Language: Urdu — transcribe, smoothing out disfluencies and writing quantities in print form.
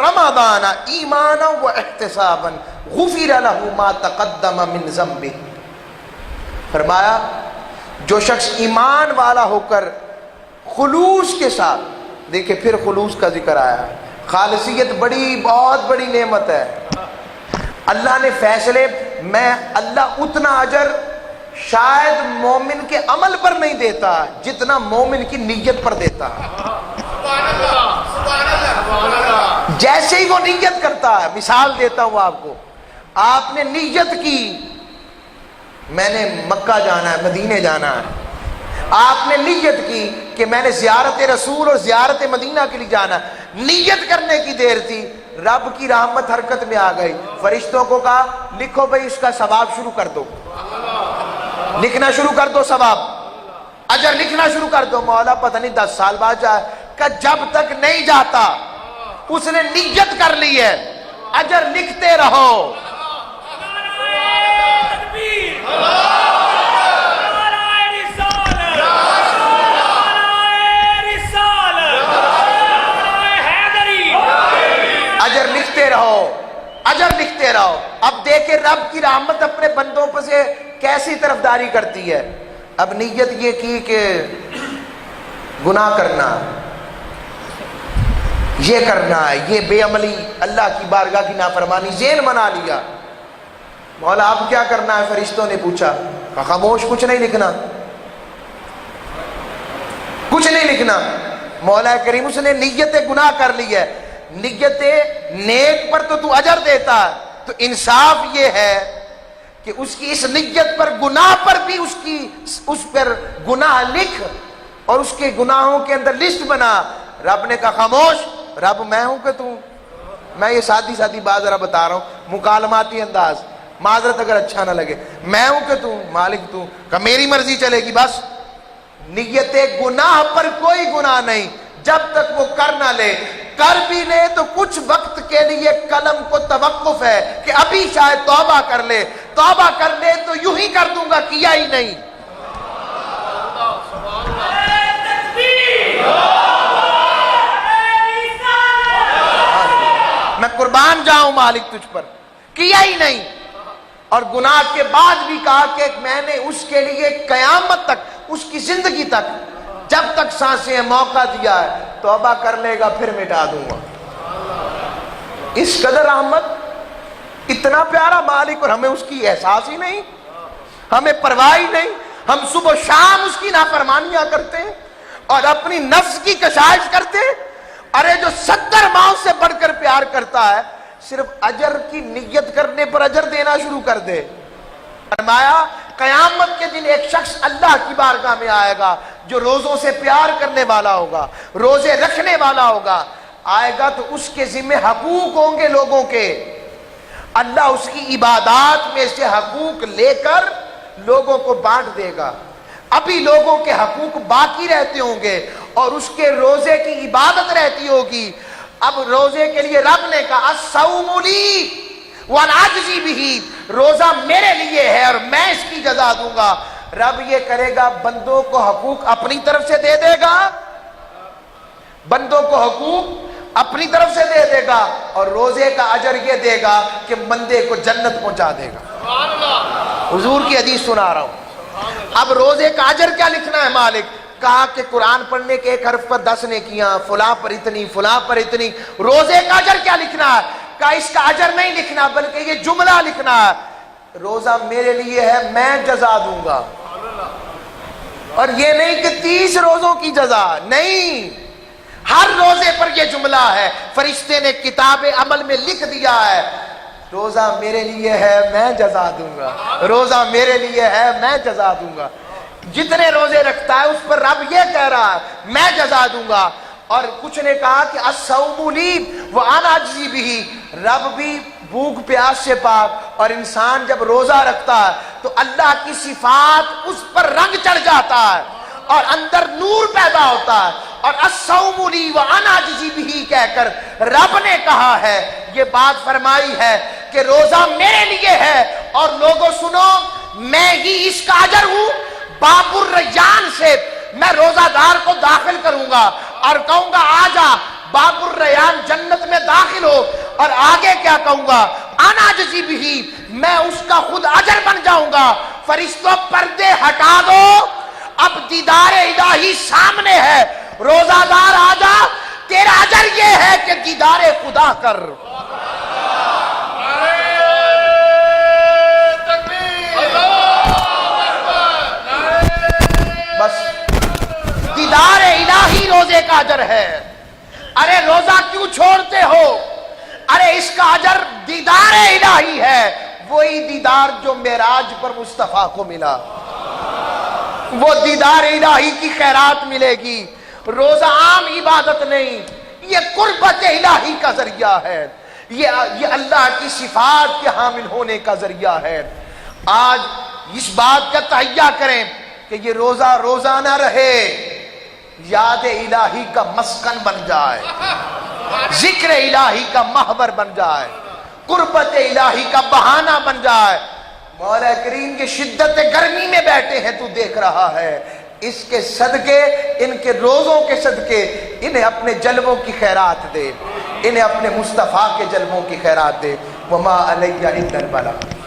رمضان ایمانا و احتسابا غفر له ما تقدم من ذنبه. فرمایا جو شخص ایمان والا ہو کر خلوص کے ساتھ، دیکھیں پھر خلوص کا ذکر آیا ہے. خالصیت بہت بڑی نعمت ہے. اللہ نے فیصلے میں اللہ اتنا اجر شاید مومن کے عمل پر نہیں دیتا جتنا مومن کی نیت پر دیتا. جیسے ہی وہ نیت کرتا ہے، مثال دیتا ہوں آپ کو، آپ نے نیت کی میں نے مکہ جانا ہے، مدینے جانا ہے، آپ نے نیت کی کہ میں نے زیارت رسول اور زیارت مدینہ کے لیے جانا ہے، نیت کرنے کی دیر تھی، رب کی رحمت حرکت میں آ گئی، فرشتوں کو کہا لکھو بھائی اس کا ثواب شروع کر دو، لکھنا شروع کر دو، ثواب اجر لکھنا شروع کر دو. مولا پتہ نہیں 10 سال بعد جائے کہ جب تک نہیں جاتا اس نے نیت کر لی ہے، اجر لکھتے رہو. اجر لکھتے رہو، اجر لکھتے رہو. اب دیکھیں رب کی رحمت اپنے بندوں پر سے کیسی طرفداری کرتی ہے. اب نیت یہ کی کہ گناہ کرنا، یہ کرنا ہے، یہ بے عملی، اللہ کی بارگاہ کی نافرمانی، ذہن بنا لیا. مولا اب کیا کرنا ہے؟ فرشتوں نے پوچھا، خاموش، کچھ نہیں لکھنا، کچھ نہیں لکھنا. مولا کریم اس نے نیت گناہ کر لی ہے، نیت نیک پر تو اجر دیتا ہے، تو انصاف یہ ہے کہ اس کی اس نیت پر گناہ پر بھی اس پر گناہ لکھ اور اس کے گناہوں کے اندر لسٹ بنا. رب نے کہا خاموش، رب میں ہوں کہ تم؟ میں یہ سادی بات ذرا بتا رہا ہوں، مکالماتی انداز، معذرت اگر اچھا نہ لگے. میں ہوں کہ تم مالک؟ تم کہ میری مرضی چلے گی. بس نیت گناہ پر کوئی گناہ نہیں جب تک وہ کر نہ لے. کر بھی لے تو کچھ وقت کے لیے قلم کو توقف ہے کہ ابھی شاید توبہ کر لے، توبہ کر لے تو یوں ہی کر دوں گا، کیا ہی نہیں. میں قربان جاؤں مالک تجھ پر، کیا ہی نہیں. اور گناہ کے بعد بھی کہا کہ میں نے اس کے لیے قیامت تک، اس کی زندگی تک، جب تک سانسیں موقع دیا ہے، توبہ کر لے گا پھر مٹا دوں گا. اس قدر رحمت، اتنا پیارا مالک، اور ہمیں اس کی احساس ہی نہیں، ہمیں پرواہ ہی نہیں. ہم صبح و شام اس کی نافرمانیاں کرتے ہیں اور اپنی نفس کی کشائش کرتے ہیں. ارے جو 70 ماؤں سے بڑھ کر پیار کرتا ہے، صرف اجر کی نیت کرنے پر اجر دینا شروع کر دے. فرمایا قیامت کے دن ایک شخص اللہ کی بارگاہ میں آئے گا جو روزوں سے پیار کرنے والا ہوگا، روزے رکھنے والا ہوگا. آئے گا تو اس کے ذمہ حقوق ہوں گے لوگوں کے. اللہ اس کی عبادات میں سے حقوق لے کر لوگوں کو بانٹ دے گا. ابھی لوگوں کے حقوق باقی رہتے ہوں گے اور اس کے روزے کی عبادت رہتی ہوگی. اب روزے کے لیے رب نے کہا الصوم لی وانا اجزی بہ، روزہ میرے لیے ہے اور میں اس کی جزا دوں گا. رب یہ کرے گا، بندوں کو حقوق اپنی طرف سے دے دے گا، بندوں کو حقوق اپنی طرف سے دے دے گا، اور روزے کا اجر یہ دے گا کہ بندے کو جنت پہنچا دے گا. حضور کی حدیث سنا رہا ہوں. اب روزے کا اجر کیا لکھنا ہے مالک؟ کہا کہ قرآن پڑھنے کے ایک حرف پر 10 نیکیاں، فلاں پر اتنی، فلاں پر اتنی. روزے کا اجر کیا لکھنا ہے؟ کہا اس کا اجر نہیں لکھنا بلکہ یہ جملہ لکھنا ہے، روزہ میرے لیے ہے، میں جزا دوں گا. اور یہ نہیں کہ 30 روزوں کی جزا، نہیں، ہر روزے پر یہ جملہ ہے. فرشتے نے کتاب عمل میں لکھ دیا ہے، روزہ میرے لیے ہے، میں جزا دوں گا، روزہ میرے لیے ہے، میں جزا دوں گا. جتنے روزے رکھتا ہے اس پر رب یہ کہہ رہا ہے میں جزا دوں گا. اور کچھ نے کہا کہ الصوم لی وانا اجزی بہ، رب بھی بھوک پیاس سے پاک، اور انسان جب روزہ رکھتا ہے تو اللہ کی صفات اس پر رنگ چڑھ جاتا ہے اور اندر نور پیدا ہوتا ہے. اور الصوم لی وانا اجزی بہ کہہ کر رب نے کہا ہے، یہ بات فرمائی ہے کہ روزہ میرے لیے ہے، اور لوگوں سنو، میں ہی اس کا اجر ہوں. باب الریان سے میں روزہ دار کو داخل کروں گا اور کہوں گا آ جا، باب الریان جنت میں داخل حاصل ہو. اور آگے کیا کہوں گا؟ انا جزی بھی، میں اس کا خود اجر بن جاؤں گا. فرشتوں پردے ہٹا دو، اب دیدار الہی سامنے ہے. روزہ دار آجا، تیرا اجر یہ ہے کہ دیدار خدا کر. بس دیدار الہی روزے کا اجر ہے. ارے روزہ کیوں چھوڑتے ہو؟ ارے اس کا اجر دیدار الہی ہے، وہی دیدار جو معراج پر مصطفیٰ کو ملا. وہ دیدار الہی کی خیرات ملے گی. روزہ عام عبادت نہیں، یہ قربت الہی کا ذریعہ ہے، یہ اللہ کی صفات کے حامل ہونے کا ذریعہ ہے. آج اس بات کا تہیہ کریں کہ یہ روزہ روزہ نہ رہے، یاد الہی کا مسکن بن جائے، ذکر الہی کا محور بن جائے، قربت الہی کا بہانہ بن جائے. مولا کریم کے شدت گرمی میں بیٹھے ہیں، تو دیکھ رہا ہے. اس کے صدقے، ان کے روزوں کے صدقے انہیں اپنے جلووں کی خیرات دے، انہیں اپنے مصطفیٰ کے جلووں کی خیرات دے. وما علیہ الا البلاغ.